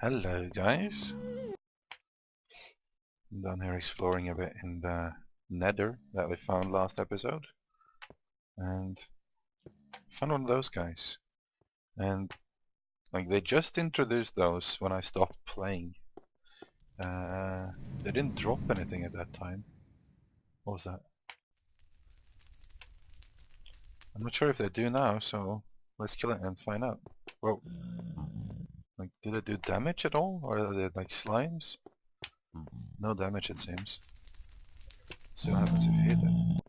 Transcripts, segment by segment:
Hello guys, I'm down here exploring a bit in the nether that we found last episode, and found one of those guys, and like they just introduced those when I stopped playing. They didn't drop anything at that time. What was that? I'm not sure if they do now, so let's kill it and find out. Whoa, like did it do damage at all, or are they like slimes? No damage it seems. See what happens if you hit it.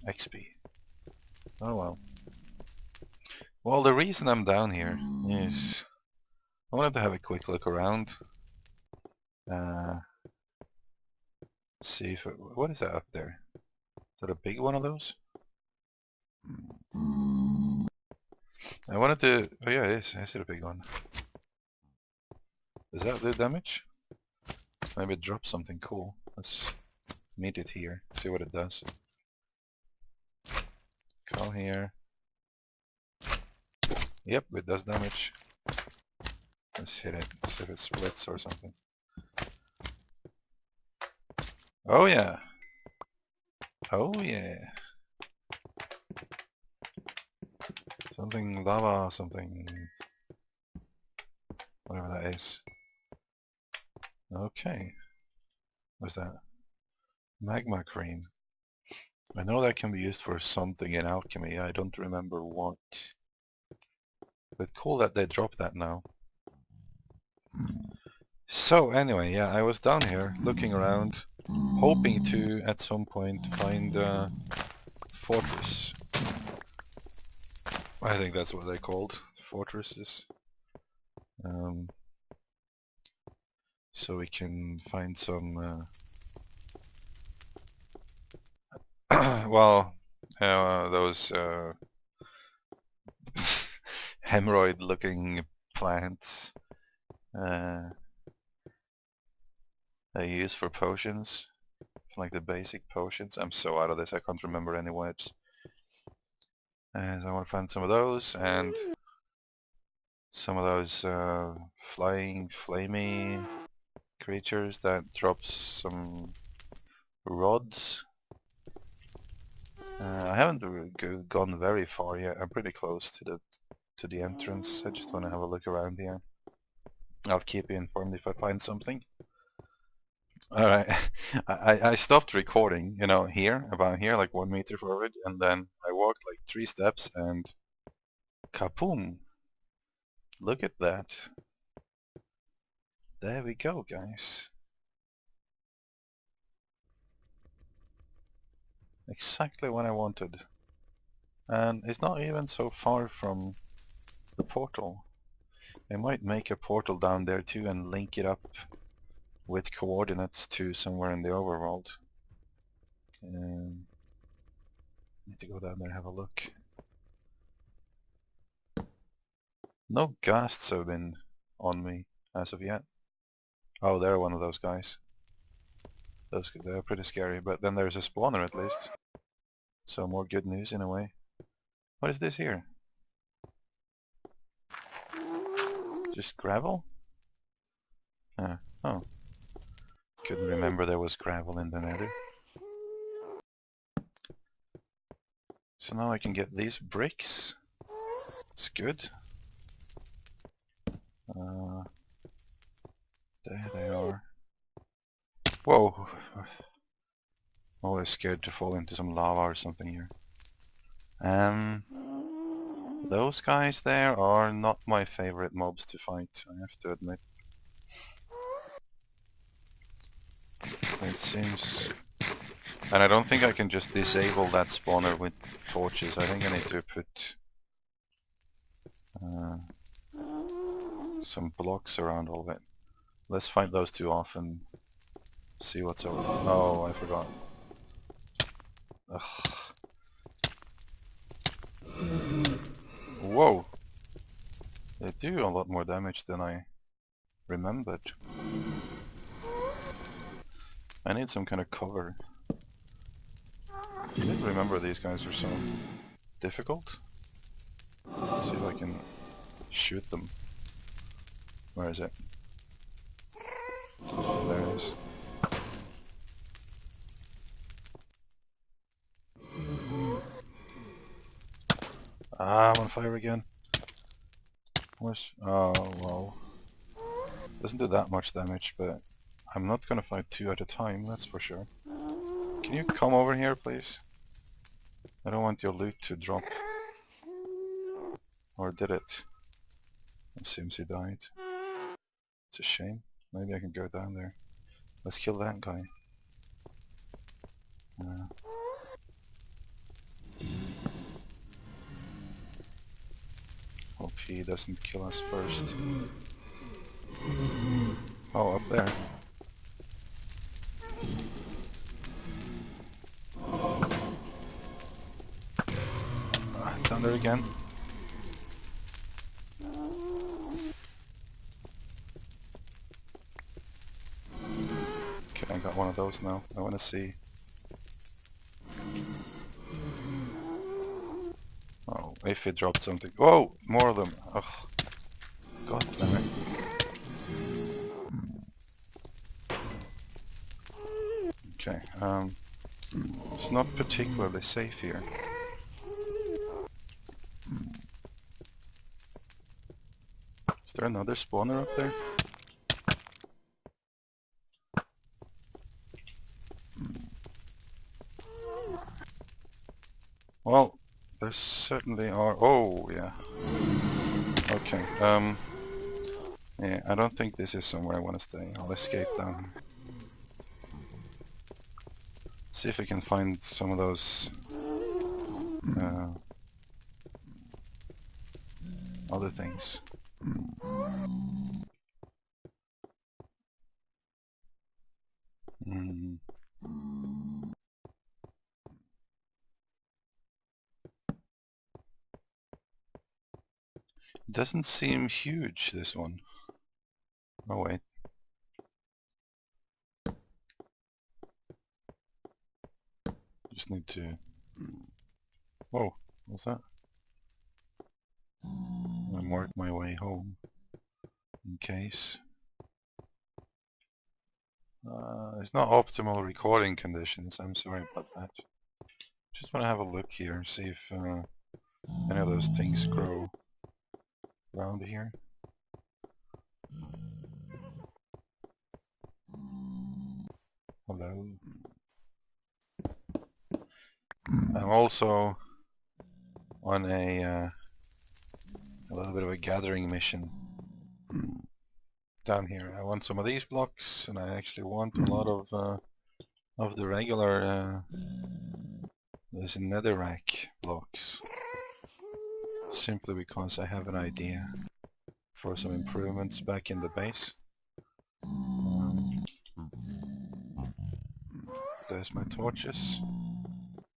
XP. Oh well. Well, the reason I'm down here is I wanted to have a quick look around. See if what is that up there? Is that a big one of those? I wanted to. Oh yeah, it is. Is it a big one? Does that do damage? Maybe it drops something cool. Let's meet it here. See what it does. Go here. Yep, it does damage. Let's hit it. See if it splits or something. Oh yeah. Oh yeah. Something lava, something. Whatever that is. Okay. What's that? Magma cream. I know that can be used for something in alchemy. I don't remember what. But cool that they dropped that now. So anyway, yeah, I was down here looking around, hoping to at some point find a fortress. I think that's what they're called, fortresses. So we can find some, well, those hemorrhoid-looking plants they use for potions, like the basic potions. I'm so out of this, I can't remember any words. And I want to find some of those, and some of those flying, flamey creatures that drops some rods. I haven't gone very far yet. I'm pretty close to the entrance. I just want to have a look around here. I'll keep you informed if I find something. Alright, I stopped recording, you know, here, about here, like 1 meter forward, and then I walked like 3 steps and kapoom! Look at that. There we go, guys. Exactly what I wanted. And it's not even so far from the portal. I might make a portal down there too and link it up with coordinates to somewhere in the overworld. Need to go down there and have a look. No ghasts have been on me as of yet. Oh, they're one of those guys. They're pretty scary, but then there's a spawner at least. So more good news in a way. What is this here? Just gravel? Oh. Couldn't remember there was gravel in the nether. So now I can get these bricks. It's good. There they are. Whoa! Always scared to fall into some lava or something here. Those guys there are not my favorite mobs to fight, I have to admit. It seems... And I don't think I can just disable that spawner with torches. I think I need to put some blocks around all of it. Let's fight those two off and see what's over. Oh, I forgot. Ugh. Whoa! They do a lot more damage than I remembered. I need some kind of cover. I didn't remember these guys were so difficult. Let's see if I can shoot them. Where is it? There it is. Ah, I'm on fire again. Where's... Oh, well. Doesn't do that much damage, but I'm not gonna fight two at a time, that's for sure. Can you come over here, please? I don't want your loot to drop. Or did it? It seems he died. It's a shame. Maybe I can go down there. Let's kill that guy. Hope he doesn't kill us first. Oh, up there. Down there again. Okay, I got one of those now. I want to see. Oh, if it dropped something. Whoa! More of them. Ugh. God damn it. Okay, it's not particularly safe here. Is there another spawner up there? Well, there certainly are. Oh, yeah. Okay, yeah, I don't think this is somewhere I want to stay. I'll escape down here. See if I can find some of those other things. Doesn't seem huge, this one. Oh wait. Just need to... Whoa, what's that? I mark my way home. In case. It's not optimal recording conditions, I'm sorry about that. Just want to have a look here, see if any of those things grow around here. Hello. I'm also on a little bit of a gathering mission down here. I want some of these blocks, and I actually want a lot of the regular these netherrack blocks, simply because I have an idea for some improvements back in the base. There's my torches,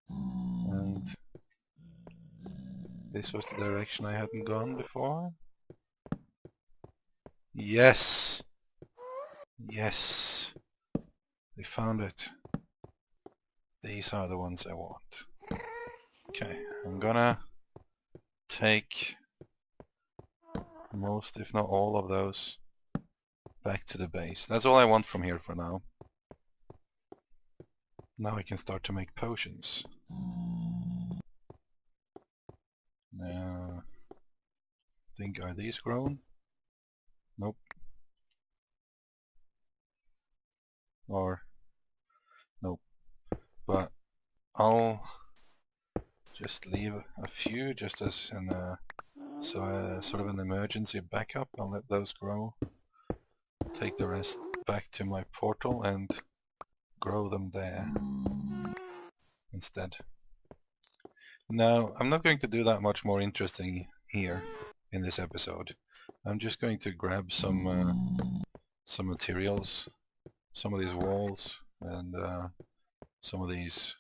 and this was the direction I hadn't gone before. Yes! Yes! We found it. These are the ones I want. Okay, I'm gonna take most, if not all of those back to the base. That's all I want from here for now. Now I can start to make potions. Think, are these grown? Nope. Or nope. But I'll just leave a few just as an sort of an emergency backup. I'll let those grow. Take the rest back to my portal and grow them there instead. Now, I'm not going to do that much more interesting here in this episode. I'm just going to grab some materials, some of these walls, and some of these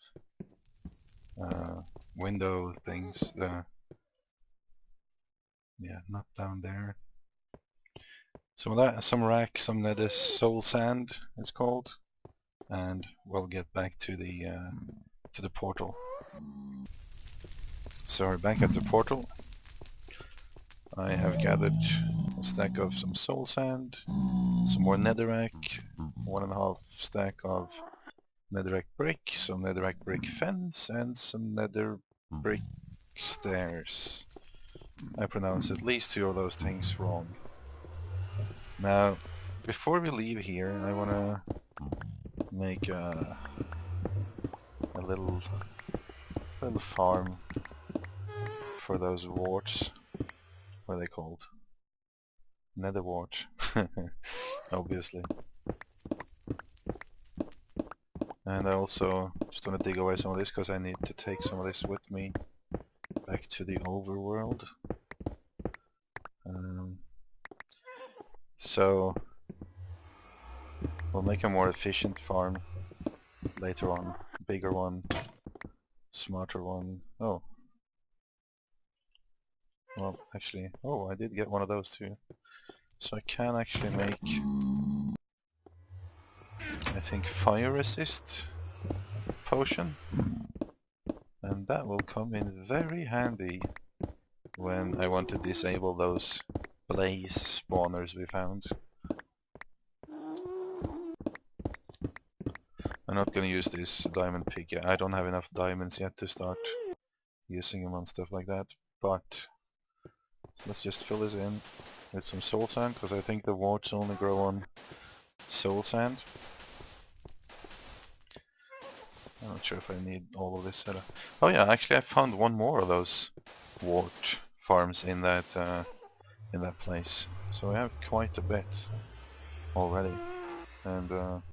window things. Yeah, not down there. Some of that, some rack, some nether soul sand, it's called, and we'll get back to the portal. So we're back at the portal. I have gathered a stack of some soul sand, some more netherrack, 1.5 stack of netherrack brick, some netherrack brick fence, and some nether brick stairs. I pronounced at least 2 of those things wrong. Now, before we leave here, I wanna make a little farm for those warts. What are they called? Nether wart, obviously. And I also just want to dig away some of this because I need to take some of this with me back to the overworld. So we'll make a more efficient farm later on. Bigger one, smarter one. Oh. Well, actually, oh, I did get one of those too. So I can actually make, I think, fire resist potion. And that will come in very handy when I want to disable those blaze spawners we found. I'm not gonna use this diamond pick yet. I don't have enough diamonds yet to start using them on stuff like that. But let's just fill this in with some soul sand, because I think the warts only grow on soul sand. I'm not sure if I need all of this set up. Oh yeah, actually I found one more of those wart farms in that place. So I have quite a bit already, and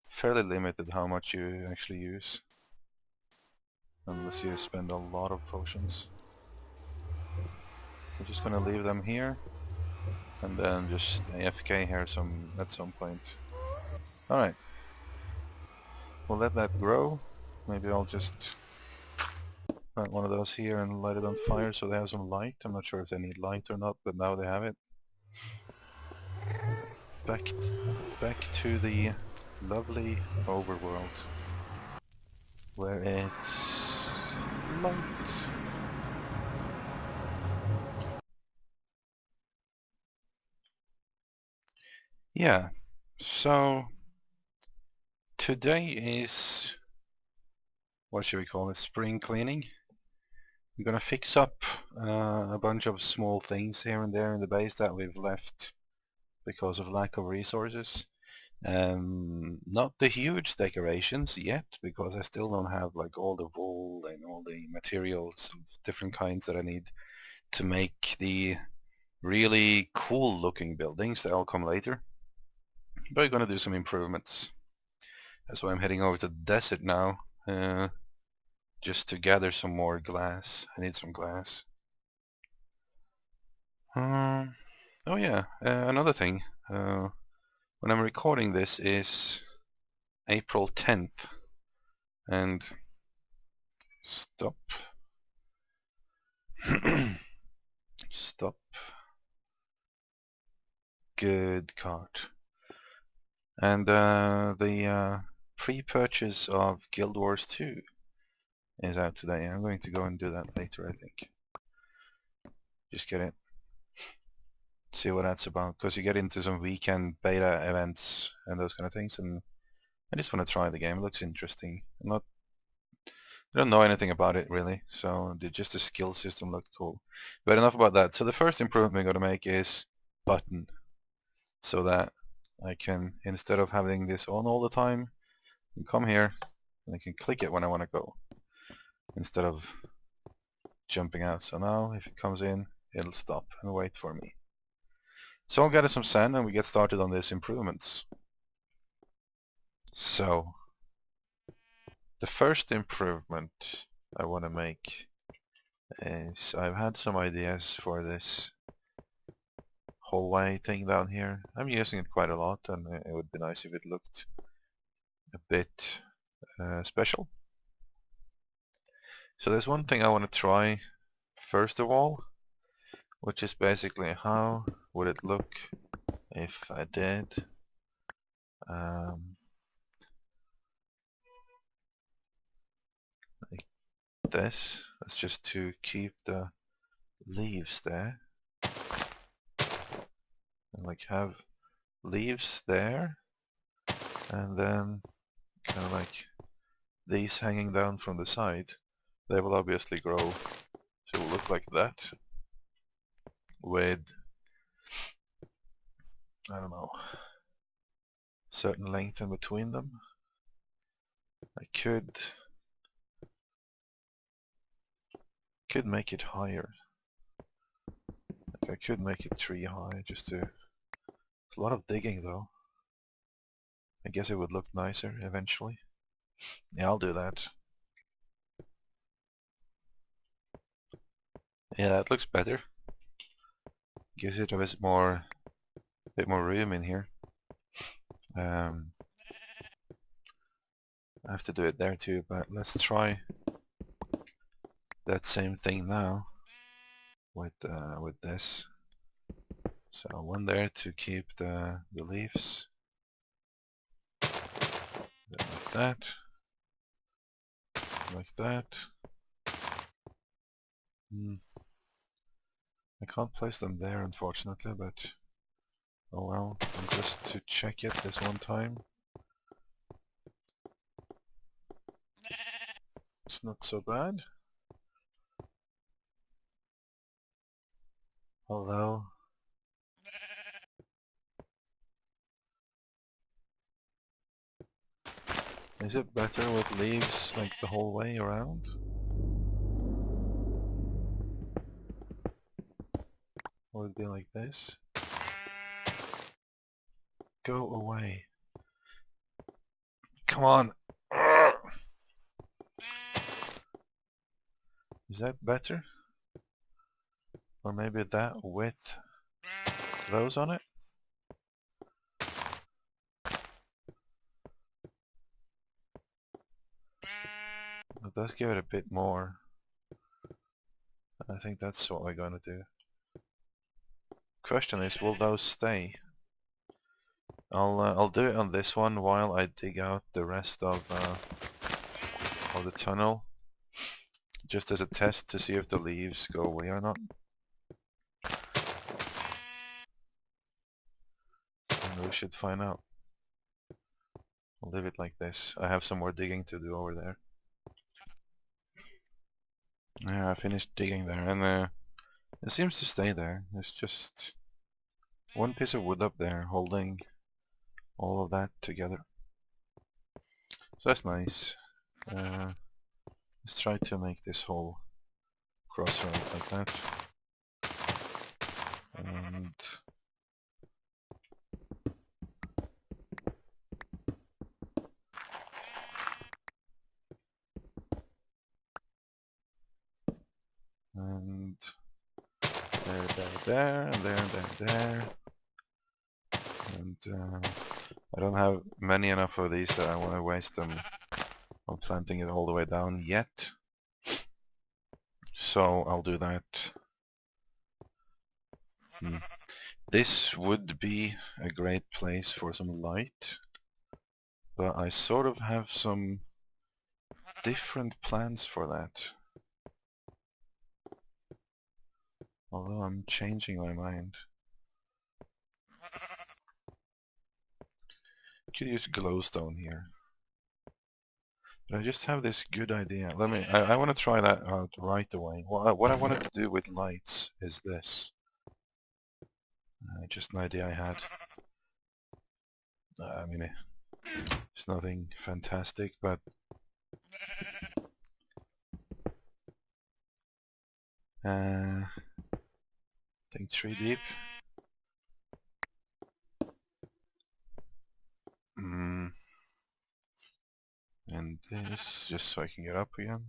fairly limited how much you actually use, unless you spend a lot of potions. We're just gonna leave them here, and then just AFK here at some point. Alright, we'll let that grow. Maybe I'll just plant one of those here and light it on fire so they have some light. I'm not sure if they need light or not, but now they have it. Back to the lovely overworld, where it's light. Yeah, so today is, what should we call it, spring cleaning. I'm gonna fix up a bunch of small things here and there in the base that we've left because of lack of resources. Not the huge decorations yet, because I still don't have like all the wool and all the materials of different kinds that I need to make the really cool looking buildings. That'll come later. But I'm gonna do some improvements. That's why I'm heading over to the desert now, just to gather some more glass. I need some glass. Oh yeah, another thing. When I'm recording this is April 10th, and stop. Stop. Good card. And the pre-purchase of Guild Wars 2 is out today. I'm going to go and do that later, I think. Just get it. See what that's about, because you get into some weekend beta events and those kind of things, and I just want to try the game. It looks interesting. I don't know anything about it really, so just the skill system looked cool. But enough about that. So the first improvement we're going to make is button, so that I can, instead of having this on all the time, I can come here and I can click it when I want to go, instead of jumping out. So now if it comes in, it'll stop and wait for me. So I'll gather some sand and we get started on these improvements. So the first improvement I want to make is, I've had some ideas for this hallway thing down here. I'm using it quite a lot, and it would be nice if it looked a bit special. So there's one thing I want to try first of all, which is basically how would it look if I did like this. That's just to keep the leaves there. and like have leaves there, and then kind of like these hanging down from the side. They will obviously grow, so it will look like that with, I don't know, certain length in between them. I could make it higher. Like I could make it 3 high just to. It's a lot of digging though. I guess it would look nicer eventually. Yeah, I'll do that. Yeah, that looks better. Gives it a bit more room in here. I have to do it there too, but let's try that same thing now with this. So one there to keep the leaves, then like that. I can't place them there unfortunately, but oh well. And just to check it this one time, it's not so bad. Although is it better with leaves like the whole way around? Or would it be like this? Go away. Come on. Is that better? Or maybe that with those on it? It does give it a bit more. I think that's what we're gonna do. Question is, will those stay? I'll do it on this one while I dig out the rest of the tunnel, just as a test to see if the leaves go away or not. And we should find out. I'll leave it like this. I have some more digging to do over there. Yeah, I finished digging there, and it seems to stay there. It's just one piece of wood up there holding all of that together. So that's nice. Let's try to make this whole crossroad like that. And there, and there. And I don't have many enough of these that I want to waste them on planting it all the way down yet. So I'll do that. This would be a great place for some light, but I sort of have some different plans for that. Although I'm changing my mind. Could use glowstone here. But I just have this good idea. I want to try that out right away. What I wanted to do with lights is this. Just an idea I had. I mean, it's nothing fantastic, but I think 3 deep. And this, just so I can get up again.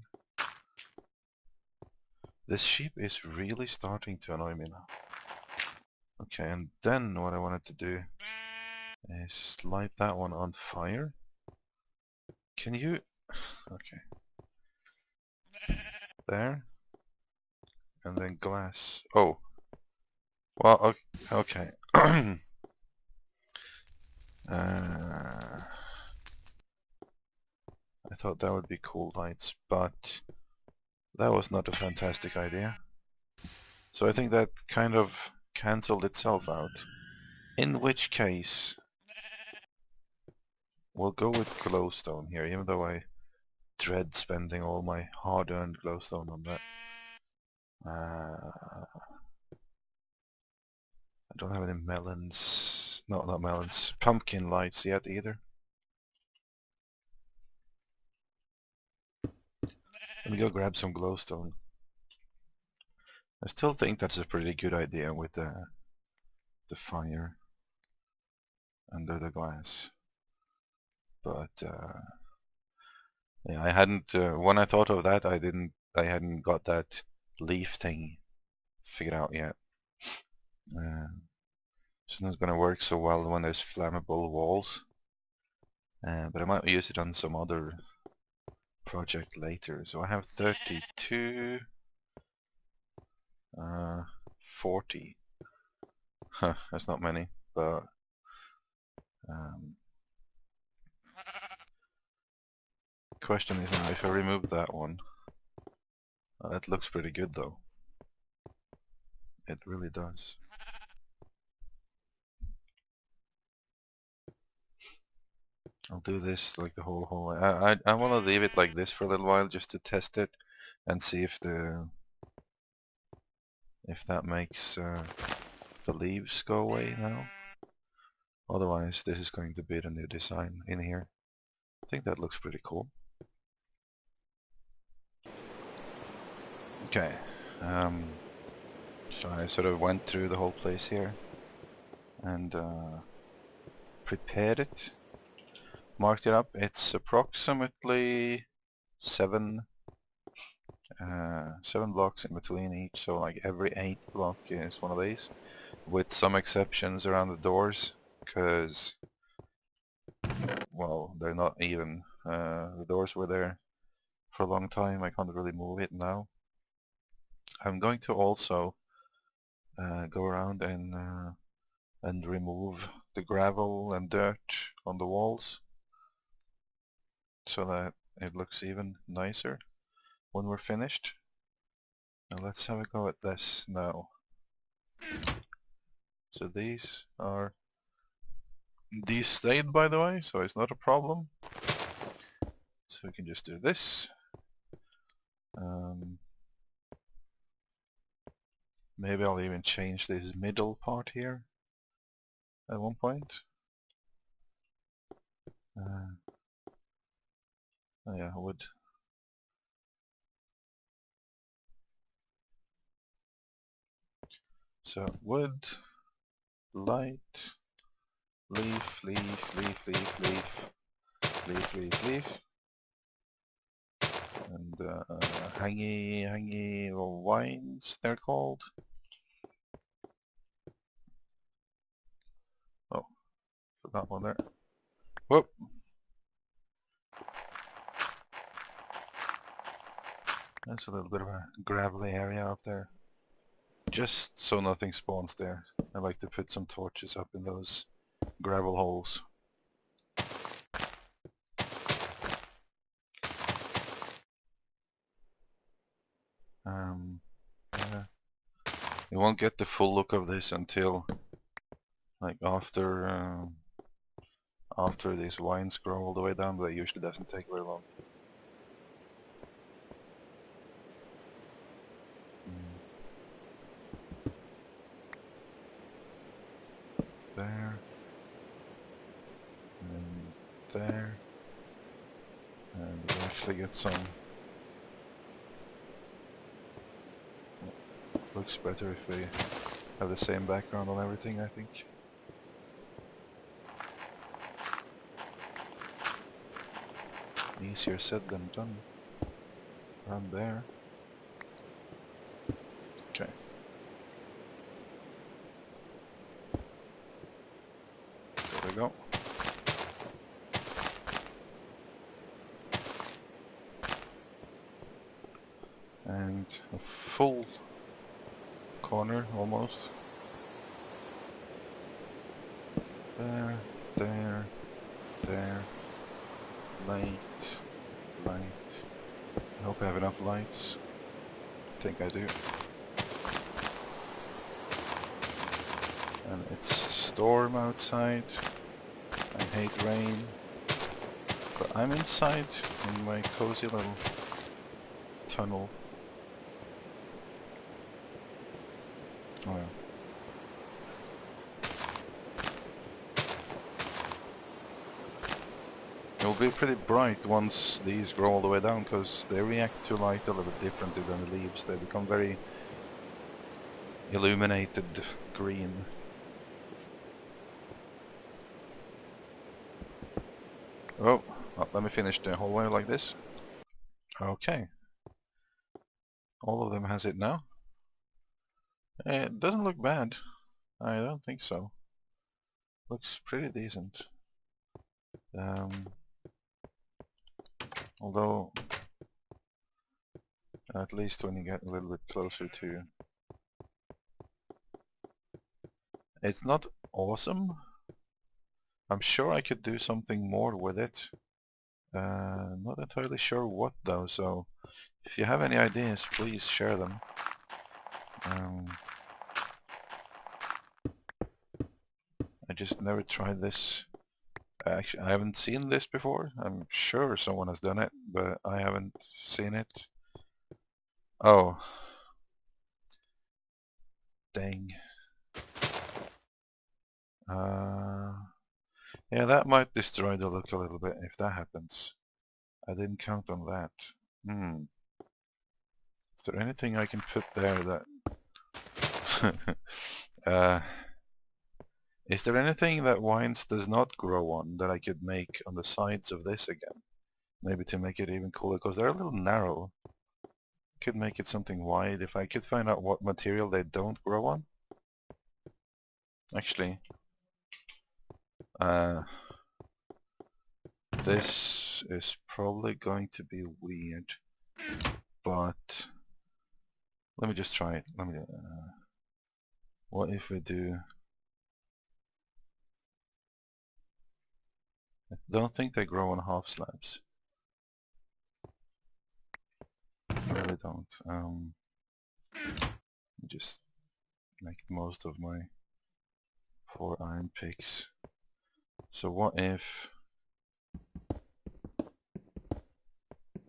This sheep is really starting to annoy me now. Okay, and then what I wanted to do is light that one on fire. Can you... Okay. There. And then glass. Oh. Well, okay. I thought that would be cool lights, but that was not a fantastic idea. So I think that kind of cancelled itself out. In which case, we'll go with glowstone here, even though I dread spending all my hard-earned glowstone on that. I don't have any melons, not melons, pumpkin lights yet either. Let me go grab some glowstone. I still think that's a pretty good idea with the fire under the glass. But yeah, I hadn't when I thought of that, I hadn't got that leaf thing figured out yet. It's not gonna work so well when there's flammable walls. But I might use it on some other project later. So I have 32, 40. Huh, that's not many, but question is now if I remove that one. That looks pretty good though. It really does. I'll do this like the whole way. I want to leave it like this for a little while just to test it and see if that makes the leaves go away now. Otherwise, this is going to be the new design in here. I think that looks pretty cool. Okay, so I sort of went through the whole place here and prepared it, marked it up. It's approximately 7 blocks in between each, so like every 8 block is one of these, with some exceptions around the doors, because, well, they're not even. The doors were there for a long time. I can't really move it now. I'm going to also go around and remove the gravel and dirt on the walls so that it looks even nicer when we're finished. Now let's have a go at this now. So these stayed, by the way, so it's not a problem. So we can just do this. Maybe I'll even change this middle part here at one point. Oh yeah, wood. So wood, light, leaf, leaf, leaf, leaf, leaf, leaf, leaf, leaf, and hangy vines they're called. Oh, forgot one there. Whoop. There's a little bit of a gravelly area up there. Just so nothing spawns there. I like to put some torches up in those gravel holes. Yeah. You won't get the full look of this until like after these vines grow all the way down, but it usually doesn't take very long. There. And there. And we actually get some. Looks better if we have the same background on everything, I think. Easier said than done. Around there. Okay. There we go. And a full corner almost. There, there, there. Light, light. I hope I have enough lights. I think I do. And it's a storm outside. I hate rain. But I'm inside in my cozy little tunnel. Oh yeah. It will be pretty bright once these grow all the way down, because they react to light a little bit differently than the leaves. They become very illuminated green. Oh, well, let me finish the hallway like this. Okay. All of them has it now. It doesn't look bad. I don't think so. Looks pretty decent. Although, at least when you get a little bit closer to... It's not awesome. I'm sure I could do something more with it. Not entirely sure what though, so if you have any ideas, please share them. I just never tried this. Actually, I haven't seen this before. I'm sure someone has done it, but I haven't seen it. Oh. Dang. Yeah, that might destroy the look a little bit if that happens. I didn't count on that. Is there anything I can put there that... is there anything that vines does not grow on that I could make on the sides of this again? Maybe to make it even cooler, because they're a little narrow. Could make it something wide if I could find out what material they don't grow on. Actually, this is probably going to be weird, but let me just try it. Let me. What if we do? I don't think they grow on half slabs. I really don't. Just make the most of my 4 iron picks. So what if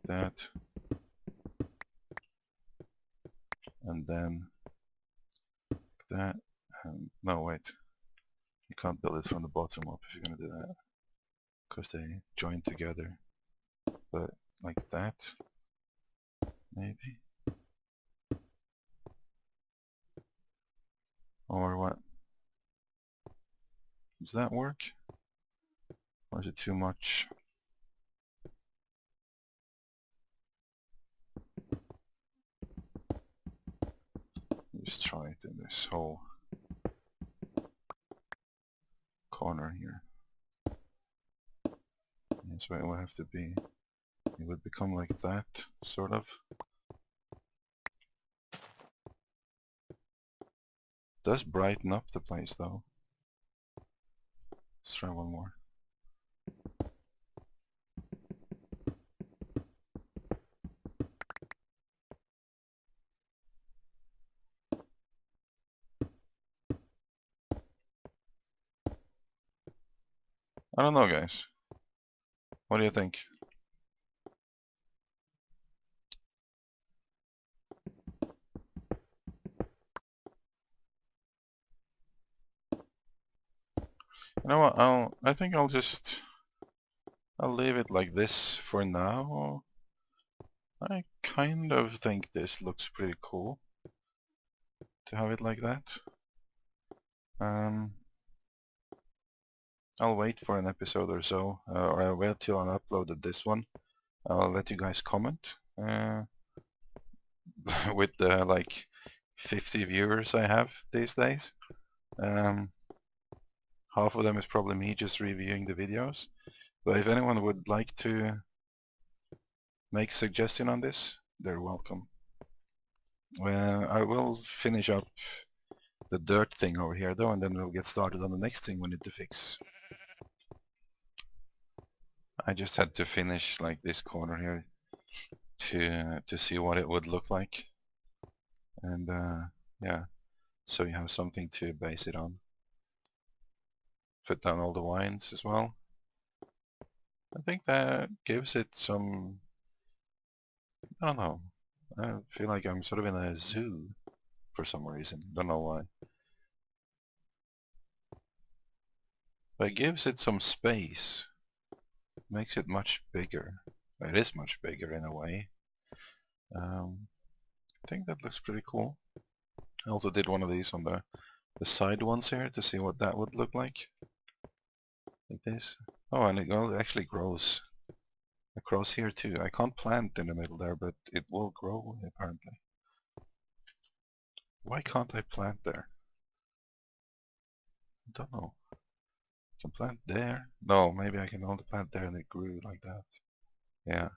that, and then that, and no wait, you can't build it from the bottom up if you're gonna do that, because they join together. But like that, maybe, or what? Does that work? Or is it too much? Just try it in this whole corner here. That's where it would have to be. It would become like that, sort of. Does brighten up the place though. Let's try one more. I don't know, guys. What do you think? You know what? I think I'll leave it like this for now. I kind of think this looks pretty cool to have it like that. I'll wait for an episode or so, or I'll wait till I uploaded this one. I'll let you guys comment. With the like 50 viewers I have these days. Half of them is probably me just reviewing the videos. But if anyone would like to make a suggestion on this, they're welcome. I will finish up the dirt thing over here though, and then we'll get started on the next thing we need to fix. I just had to finish like this corner here to see what it would look like. And yeah, so you have something to base it on. fit down all the wines as well. I think that gives it some, I don't know, I feel like I'm sort of in a zoo for some reason, don't know why. But it gives it some space, makes it much bigger. It is much bigger in a way. I think that looks pretty cool. I also did one of these on the side ones here to see what that would look like this. Oh, and it actually grows across here too. I can't plant in the middle there, but it will grow apparently. Why can't I plant there? I don't know. I can plant there. No, maybe I can only plant there and it grew like that. Yeah.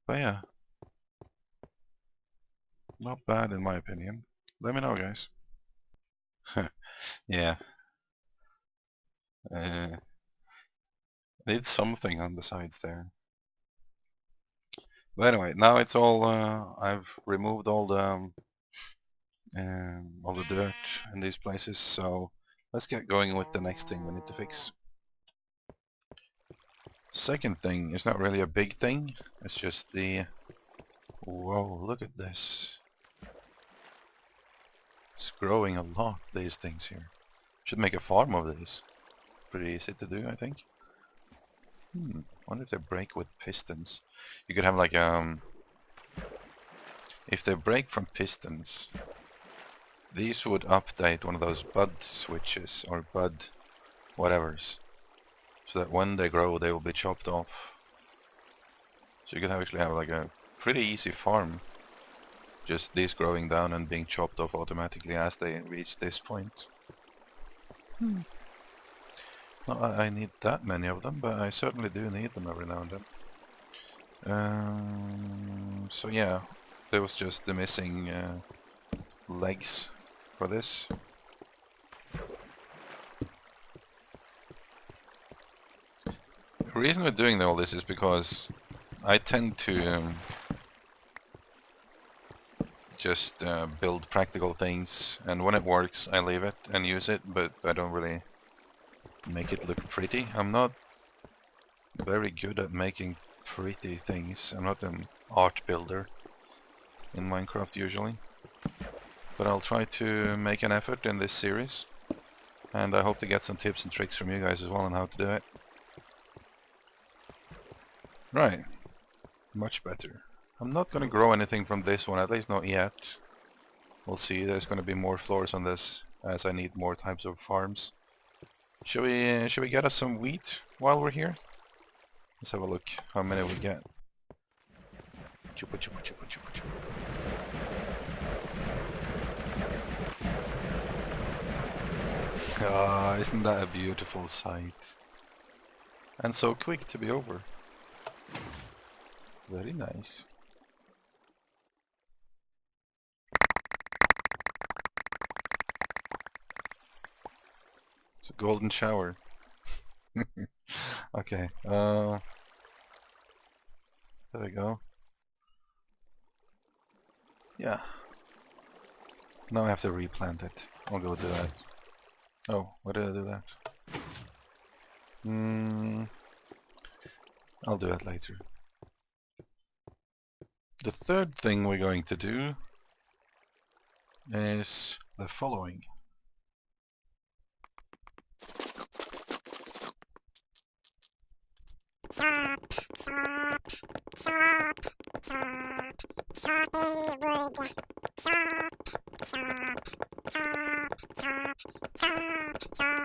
But yeah. Not bad in my opinion. Let me know, guys. Yeah. Need something on the sides there. But anyway, now it's all, I've removed all the dirt in these places, so let's get going with the next thing we need to fix. Second thing is not really a big thing, it's just the... Whoa, look at this. It's growing a lot, these things here. Should make a farm of these. Pretty easy to do, I think. Wonder if they break with pistons. You could have like if they break from pistons, these would update one of those bud switches or bud whatevers, so that when they grow they will be chopped off. So you could actually have like a pretty easy farm, just these growing down and being chopped off automatically as they reach this point. Not that I need that many of them, but I certainly do need them every now and then. So yeah, there was just the missing legs for this. The reason we're doing all this is because I tend to just build practical things, and when it works I leave it and use it, but I don't really make it look pretty. I'm not very good at making pretty things. I'm not an art builder in Minecraft usually, but I'll try to make an effort in this series, and I hope to get some tips and tricks from you guys as well on how to do it. Right, much better. I'm not gonna grow anything from this one, at least not yet. We'll see, there's gonna be more floors on this as I need more types of farms. Should we get us some wheat while we're here? Let's have a look how many we get. Chupa chupa chupa chupa chupa. Ah, isn't that a beautiful sight? And so quick to be over. Very nice. It's a golden shower. Okay, there we go. Yeah. Now I have to replant it. I'll go do that. Oh, why did I do that? I'll do that later. The third thing we're going to do is the following. Chop, chop, chop, chop, chopping wood. Chop, chop, chop, chop, chop, chop,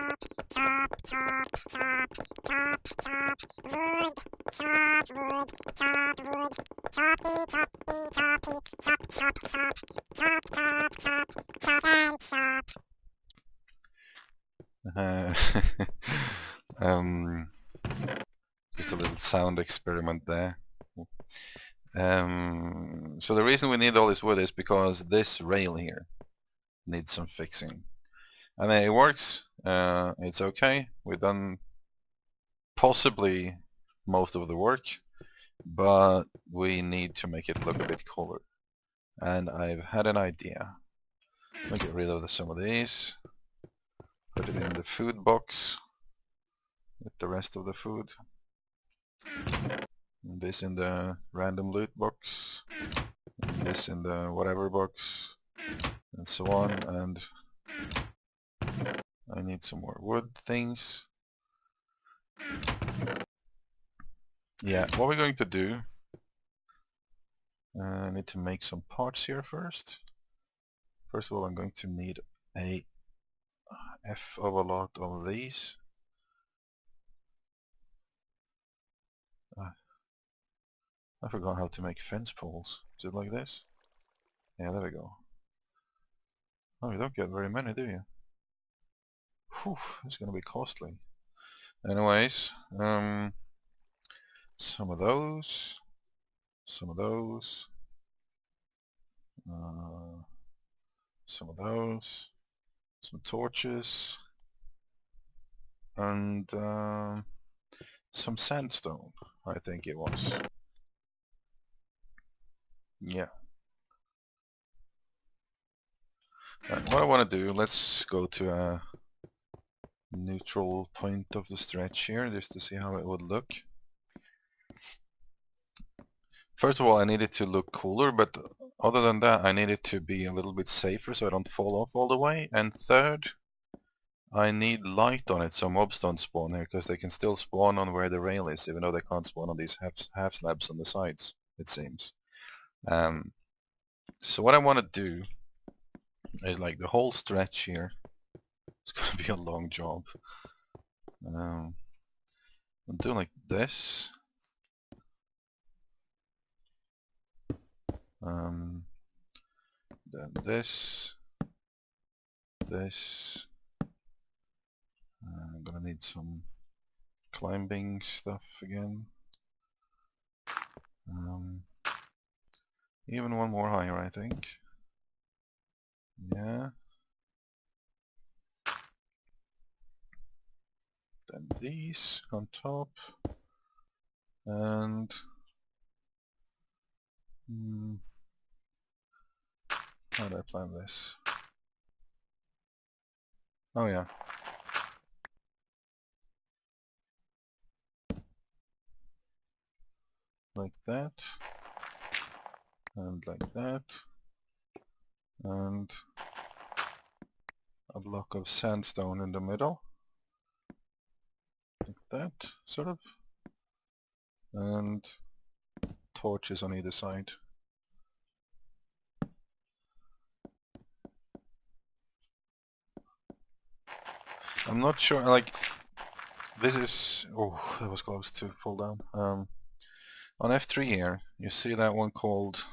chop, chop, chop, chop, chop, wood, chop wood, chop wood, choppy, choppy, choppy, chop, chop, chop, chop, chop, chop, chop and chop. Just a little sound experiment there. So the reason we need all this wood is because this rail here needs some fixing. I mean, it works, it's okay, we've done possibly most of the work, but we need to make it look a bit cooler. And I've had an idea. Let me get rid of some of these. Put it in the food box with the rest of the food. And this in the random loot box. And this in the whatever box. And so on. And I need some more wood things. Yeah, what we're going to do, I need to make some parts here first. First of all, I'm going to need a F of a lot of these. I forgot how to make fence poles. Is it like this? Yeah, there we go. Oh, you don't get very many, do you? Whew, it's gonna be costly. Anyways, some of those, some of those, some of those, some torches, and some sandstone, I think it was. Yeah. What I want to do, let's go to a neutral point of the stretch here, just to see how it would look. First of all, I need it to look cooler, but other than that, I need it to be a little bit safer so I don't fall off all the way. And third, I need light on it so mobs don't spawn here, because they can still spawn on where the rail is, even though they can't spawn on these half slabs on the sides, it seems. So what I want to do is like the whole stretch here. It's going to be a long job. I'll do like this. Then this. I'm gonna need some climbing stuff again. Even one more higher, I think. Yeah. Then these on top. And how do I plan this? Oh yeah. Like that. And like that. And a block of sandstone in the middle. Like that, sort of. And torches on either side. I'm not sure, like, this is... Oh, that was close to fall down. On F3 here, you see that one called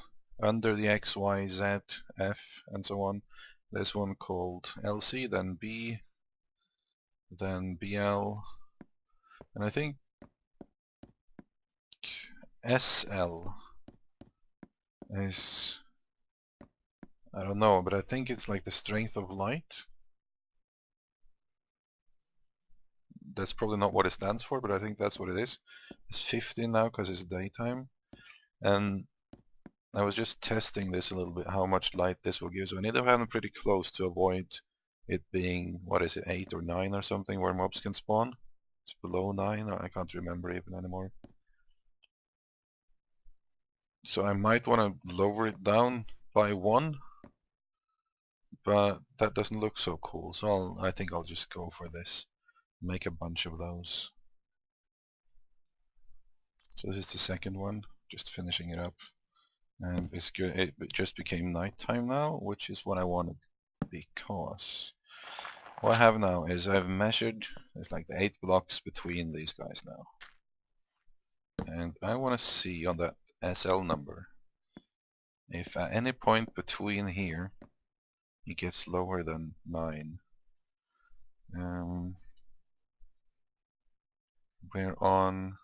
under the X, Y, Z, F, and so on. There's one called LC, then B, then BL, and I think SL is... I don't know, but I think it's like the strength of light. That's probably not what it stands for, but I think that's what it is. It's 15 now because it's daytime. And I was just testing this a little bit, how much light this will give. So I need to have them pretty close to avoid it being, what is it, 8 or 9 or something, where mobs can spawn. It's below 9, or I can't remember even anymore. So I might want to lower it down by 1, but that doesn't look so cool. So I think I'll just go for this. Make a bunch of those. So this is the second one, just finishing it up. And it's good. It just became nighttime now, which is what I wanted, because what I have now is I've measured, it's like the 8 blocks between these guys now. And I want to see on that SL number if at any point between here it gets lower than 9. We're on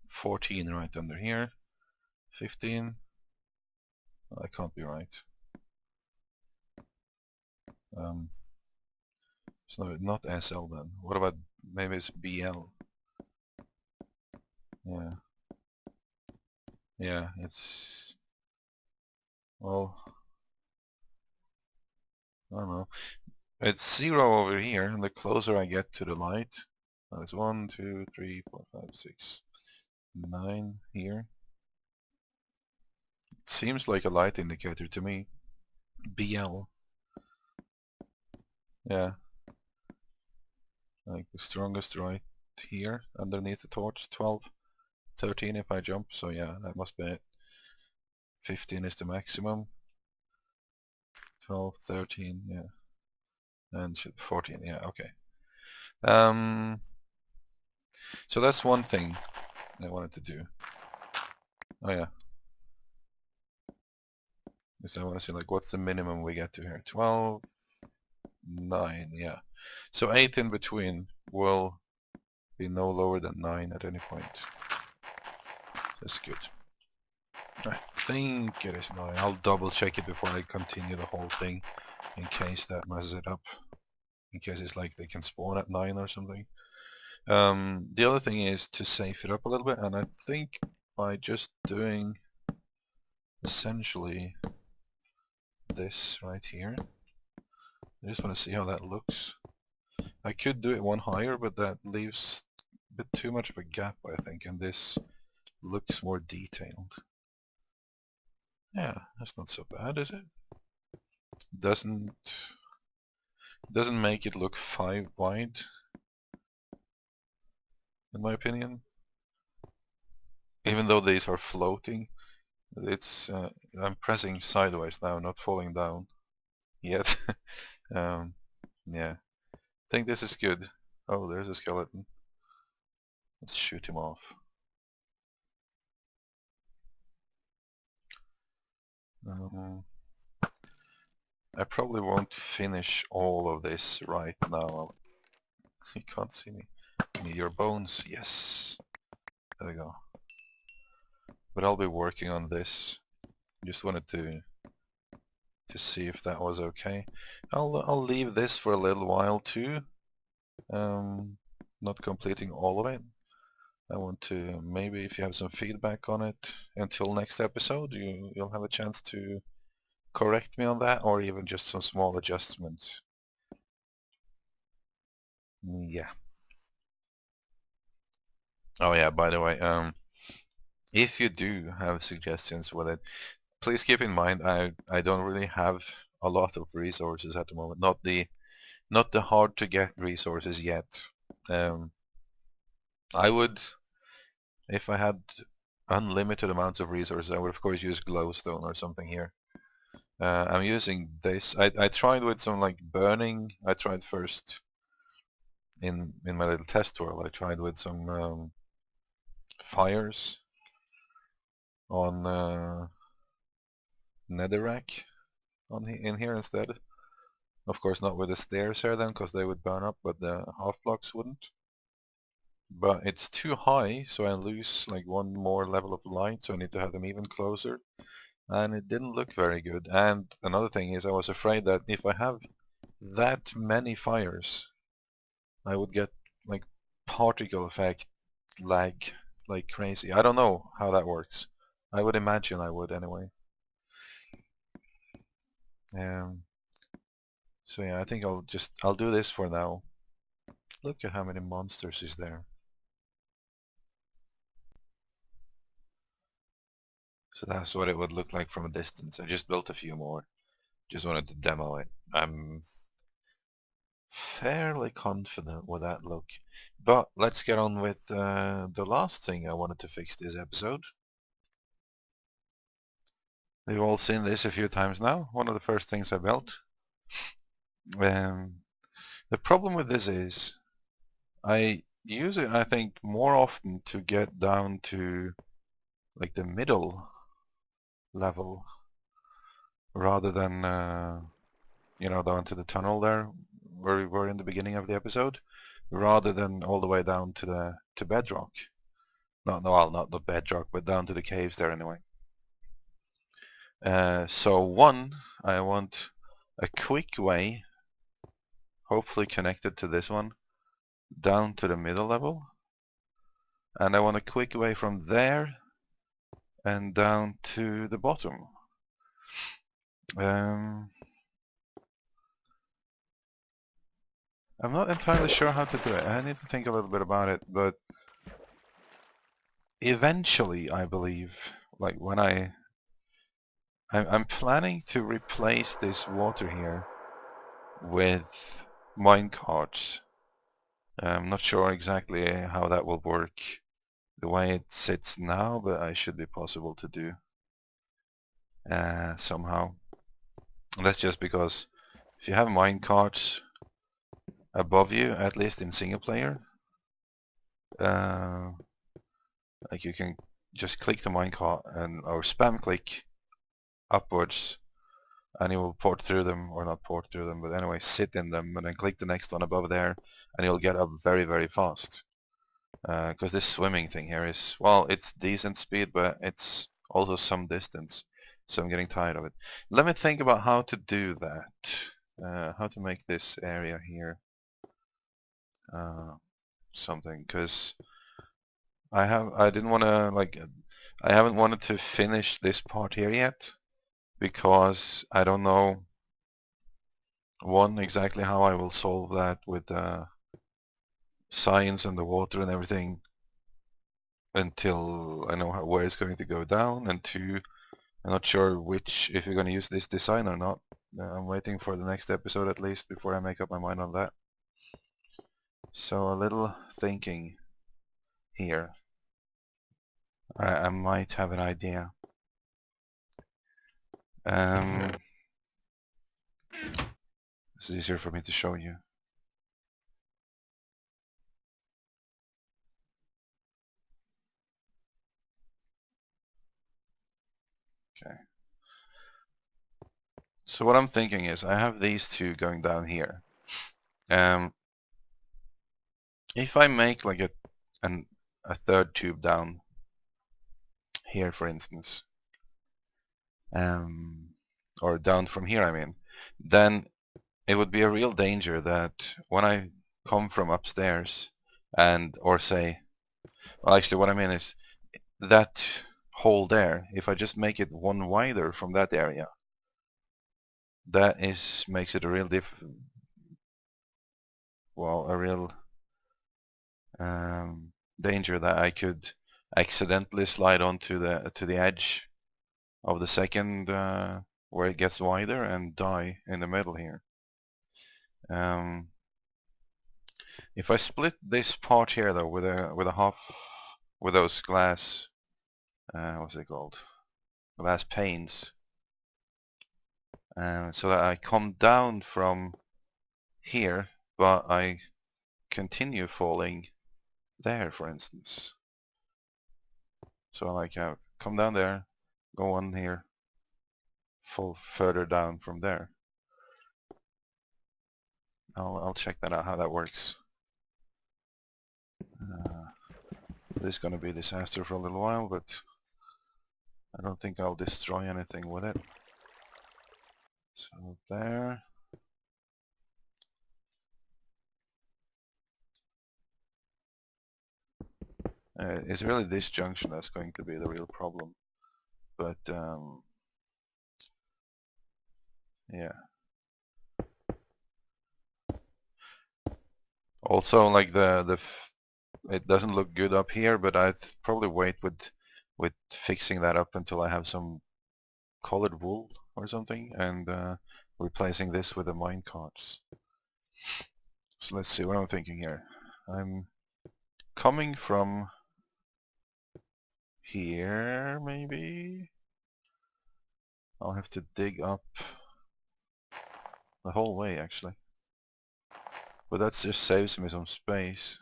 14 right under here. 15. Well, that can't be right. So not SL then. What about maybe it's BL? Yeah. Yeah, it's... Well, I don't know. It's 0 over here, and the closer I get to the light, it's 1, 2, 3, 4, 5, 6, 9 here. It seems like a light indicator to me. BL. Yeah. Like the strongest right here, underneath the torch, 12, 13 if I jump, so yeah, that must be it. 15 is the maximum. 12, 13, yeah. And 14, yeah, okay. So that's one thing I wanted to do. Oh yeah. Because I want to see like what's the minimum we get to here. 12, 9, yeah. So 8 in between will be no lower than 9 at any point. That's good. I think it is 9. I'll double check it before I continue the whole thing in case that messes it up. In case it's like they can spawn at 9 or something. The other thing is to safe it up a little bit, and I think by just doing essentially this right here, I just want to see how that looks. I could do it one higher, but that leaves a bit too much of a gap, I think, and this looks more detailed. Yeah, that's not so bad, is it? Doesn't make it look 5 wide, in my opinion. Even though these are floating, it's I'm pressing sideways now, not falling down yet. Yeah, I think this is good. Oh, there's a skeleton. Let's shoot him off. I probably won't finish all of this right now. You can't see me. Need your bones. Yes. There we go. But I'll be working on this. Just wanted to see if that was okay. I'll leave this for a little while too. Not completing all of it. I want to, maybe if you have some feedback on it until next episode, you'll have a chance to correct me on that, or even just some small adjustments. Yeah. Oh yeah, by the way, if you do have suggestions with it, please keep in mind I don't really have a lot of resources at the moment. Not the hard to get resources yet. I would, if I had unlimited amounts of resources, I would of course use glowstone or something here. I'm using this. I tried with some like burning. I tried first in my little test world. I tried with some fires on netherrack in here instead. Of course not with the stairs here then, because they would burn up, but the half blocks wouldn't. But it's too high, so I lose like one more level of light, so I need to have them even closer. And it didn't look very good. And another thing is I was afraid that if I have that many fires, I would get like particle effect lag like crazy. I don't know how that works. I would imagine I would anyway. So yeah, I think I'll do this for now. Look at how many monsters is there. So that's what it would look like from a distance. I just built a few more. Just wanted to demo it. I'm fairly confident with that look. But let's get on with the last thing I wanted to fix this episode. We've all seen this a few times now. One of the first things I built. The problem with this is I use it, I think, more often to get down to like the middle level rather than down to the tunnel there where we were in the beginning of the episode, rather than all the way down to bedrock. Not the bedrock, but down to the caves there anyway. So one, I want a quick way, hopefully connected to this one, down to the middle level, and I want a quick way from there and down to the bottom. I'm not entirely sure how to do it. I need to think a little bit about it, but eventually, I believe, like when I'm planning to replace this water here with minecarts. I'm not sure exactly how that will work the way it sits now, but it should be possible to do somehow. And that's just because if you have minecarts above you, at least in single player, uh, like you can just click the minecart and or spam click upwards and you will port through them, or not port through them, but anyway sit in them and then click the next one above there and you'll get up very, very fast. Because this swimming thing here is, well, it's decent speed, but it's also some distance, so I'm getting tired of it. Let me think about how to do that, how to make this area here something, because I didn't want to, like, I haven't wanted to finish this part here yet, because I don't know, one, exactly how I will solve that with science and the water and everything until I know where it's going to go down, and two, I'm not sure if you're going to use this design or not. I'm waiting for the next episode at least before I make up my mind on that. So a little thinking here. I might have an idea. It's easier for me to show you. Okay. So what I'm thinking is I have these two going down here. If I make like a third tube down here, for instance, or down from here, I mean, then it would be a real danger that when I come from upstairs or say, well, actually what I mean is that hole there, if I just make it one wider from that area, that makes it a real danger that I could accidentally slide onto the edge of the second where it gets wider and die in the middle here. If I split this part here though with those glass, what's it called? Glass panes, so that I come down from here, but I continue falling there, for instance. So like I come down there, go on here, fall further down from there. I'll check that out how that works. This is going to be a disaster for a little while, but I don't think I'll destroy anything with it. So there. It's really this junction that's going to be the real problem. But yeah. Also, like it doesn't look good up here, but I'd probably wait with fixing that up until I have some colored wool or something, and replacing this with the mine carts. So let's see what I'm thinking here. I'm coming from here, maybe. I'll have to dig up the whole way, actually. But that just saves me some space.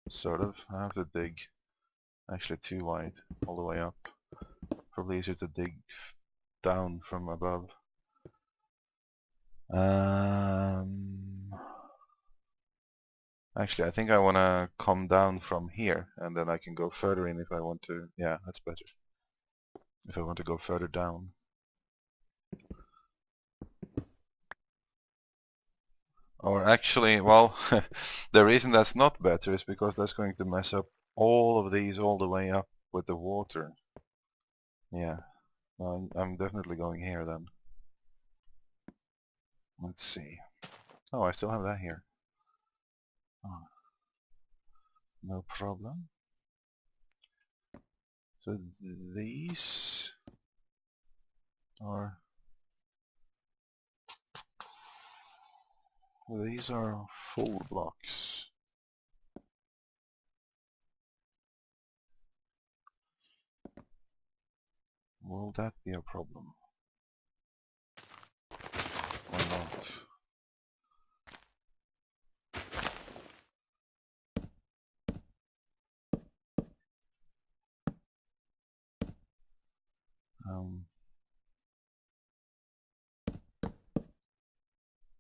Sort of. I have to dig actually too wide all the way up. Probably easier to dig down from above. Actually, I think I want to come down from here, and then I can go further in if I want to. Yeah, that's better. If I want to go further down. Or actually, well, the reason that's not better is because that's going to mess up all of these all the way up with the water. Yeah, I'm definitely going here then. Let's see. Oh, I still have that here. Oh, no problem. So these are full blocks. Will that be a problem? Or not?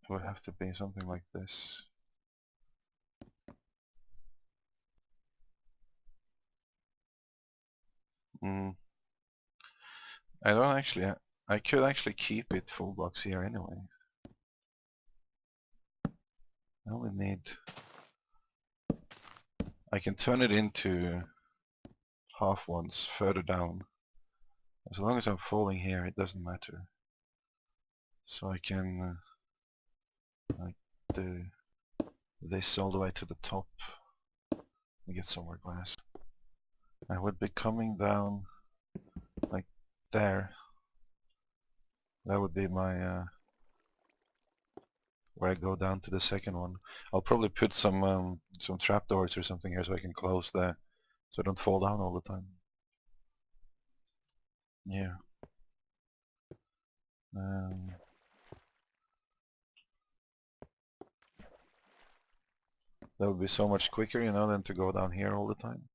It would have to be something like this. I don't actually. I could actually keep it full blocks here anyway. I only need. I can turn it into half ones further down. As long as I'm falling here, it doesn't matter. So I can like do this all the way to the top and get some more glass. I would be coming down like there. That would be my where I go down to the second one. I'll probably put some trapdoors or something here so I can close there, so I don't fall down all the time. Yeah. That would be so much quicker, you know, than to go down here all the time.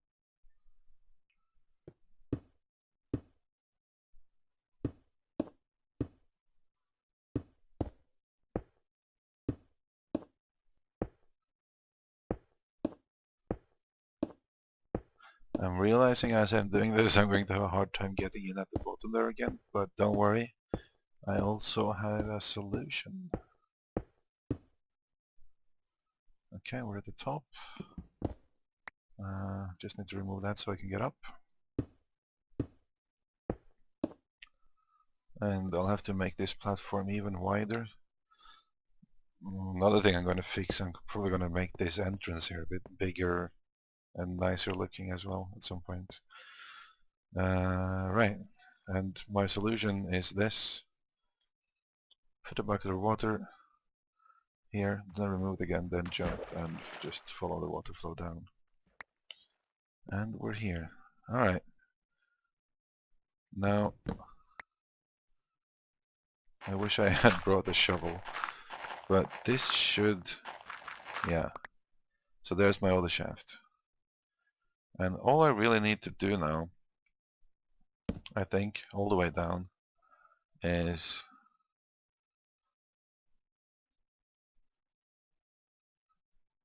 I'm realizing as I'm doing this, I'm going to have a hard time getting in at the bottom there again, but don't worry, I also have a solution. Okay, we're at the top. Just need to remove that so I can get up. And I'll have to make this platform even wider. Another thing I'm going to fix, I'm probably going to make this entrance here a bit bigger and nicer looking as well at some point. Right, and my solution is this. Put a bucket of water here, then remove it again, then jump and just follow the water flow down. And we're here. Alright. Now, I wish I had brought a shovel, but this should, yeah. So there's my other shaft. And all I really need to do now, I think, all the way down, is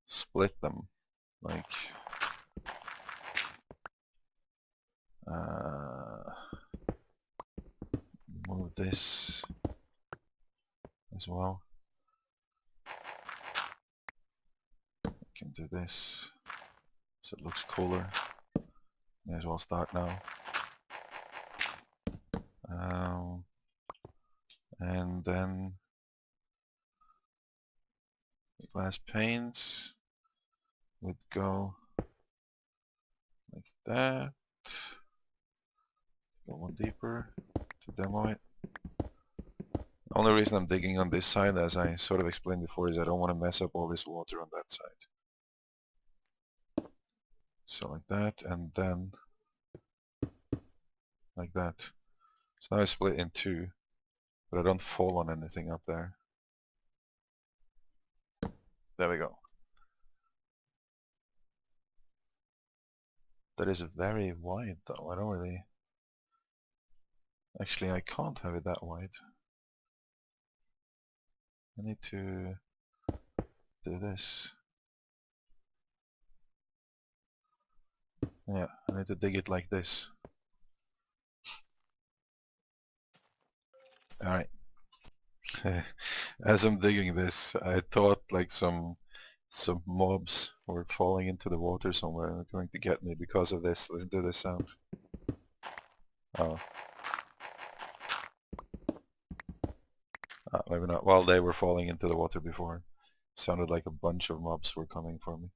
split them. Like, move this as well. I can do this so it looks cooler. May as well start now. And then the glass panes would go like that. Go one deeper to demo it. The only reason I'm digging on this side, as I sort of explained before, is I don't want to mess up all this water on that side. So like that, and then like that. So now I split in two, but I don't fall on anything up there. There we go. That is very wide though. I don't really... Actually, I can't have it that wide. I need to do this. Yeah, I need to dig it like this. Alright. As I'm digging this, I thought like some mobs were falling into the water somewhere and are going to get me because of this. Listen to this sound. Oh. Maybe not. Well, they were falling into the water before. Sounded like a bunch of mobs were coming for me.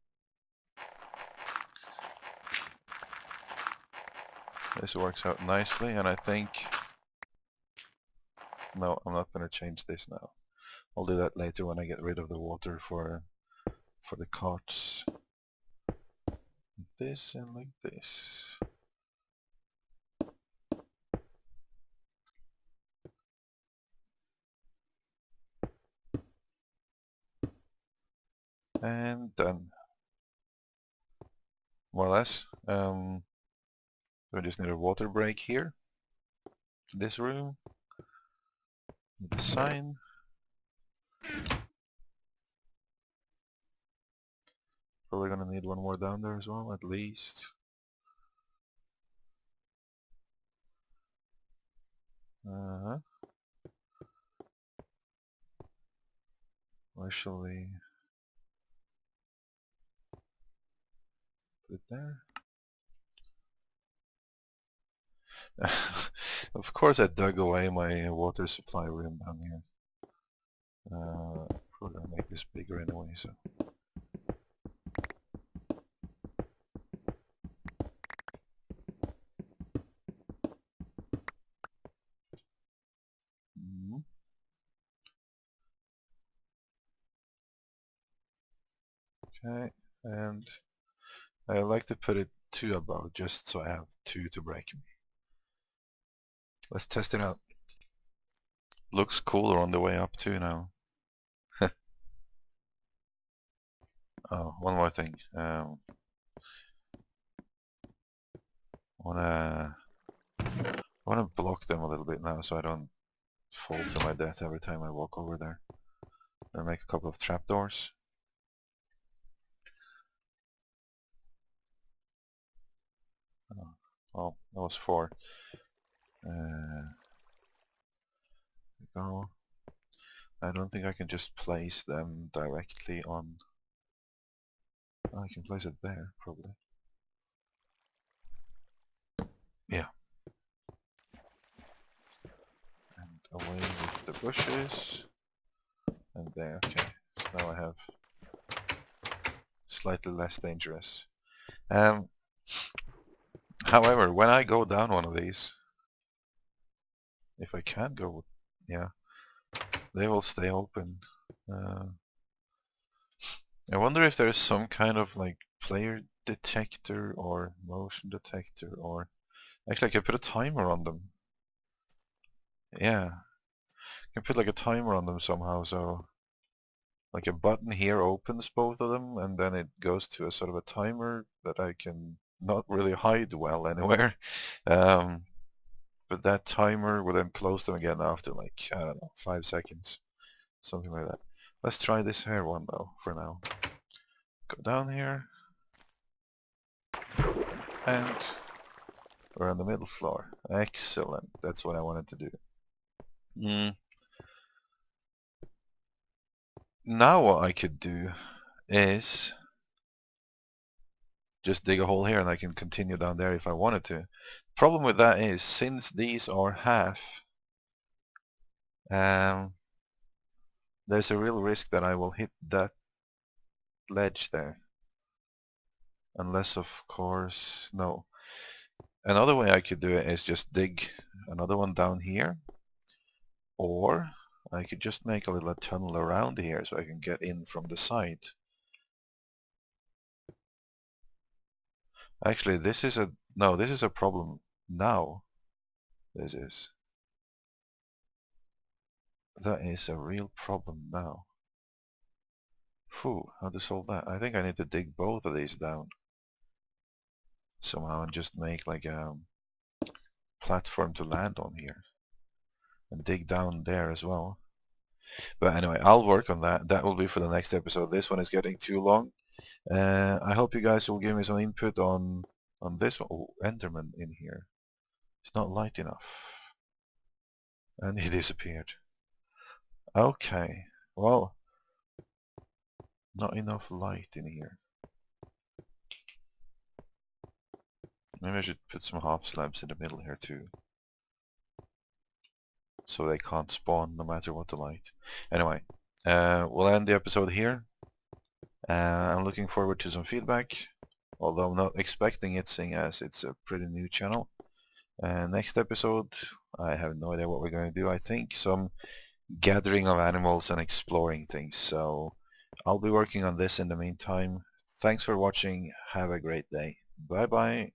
This works out nicely, and I think... No, I'm not going to change this now. I'll do that later when I get rid of the water for the carts. Like this and like this. And done. More or less. We just need a water break here. This room. Need a sign. Probably gonna need one more down there as well, at least. Where shall we put it there? Of course I dug away my water supply room down here. We're gonna make this bigger anyway, so. Okay, and I like to put it 2 above, just so I have 2 to break me. Let's test it out. Looks cooler on the way up too now. Oh, one more thing. I wanna block them a little bit now so I don't fall to my death every time I walk over there. I'll make a couple of trapdoors. Oh, that was 4. There we go. I don't think I can just place them directly on... Oh, I can place it there, probably. Yeah. And away with the bushes. And there, okay. So now I have slightly less dangerous. However, when I go down one of these, if I can go, yeah, they will stay open. I wonder if there's some kind of like player detector or motion detector, or actually I can put a timer on them. Yeah, I can put like a timer on them somehow, so like a button here opens both of them and then it goes to a sort of a timer that I can not really hide well anywhere. But that timer will then close them again after like, I don't know, 5 seconds. Something like that. Let's try this here one though, for now. Go down here. And we're on the middle floor. Excellent. That's what I wanted to do. Now what I could do is just dig a hole here and I can continue down there if I wanted to. Problem with that is, since these are half, there's a real risk that I will hit that ledge there. Unless, of course, no. Another way I could do it is just dig another one down here. Or I could just make a little tunnel around here so I can get in from the side. Actually, this is a... No, this is a problem now. This is. That is a real problem now. Phew, how to solve that? I think I need to dig both of these down somehow and just make like a platform to land on here. And dig down there as well. But anyway, I'll work on that. That will be for the next episode. This one is getting too long. I hope you guys will give me some input on this one. Oh, Enderman in here. It's not light enough. And he disappeared. Okay. Well, not enough light in here. Maybe I should put some half slabs in the middle here too. So they can't spawn no matter what the light. Anyway, we'll end the episode here. I'm looking forward to some feedback, although I'm not expecting it, seeing as it's a pretty new channel. Next episode, I have no idea what we're going to do. I think some gathering of animals and exploring things. So I'll be working on this in the meantime. Thanks for watching. Have a great day. Bye bye.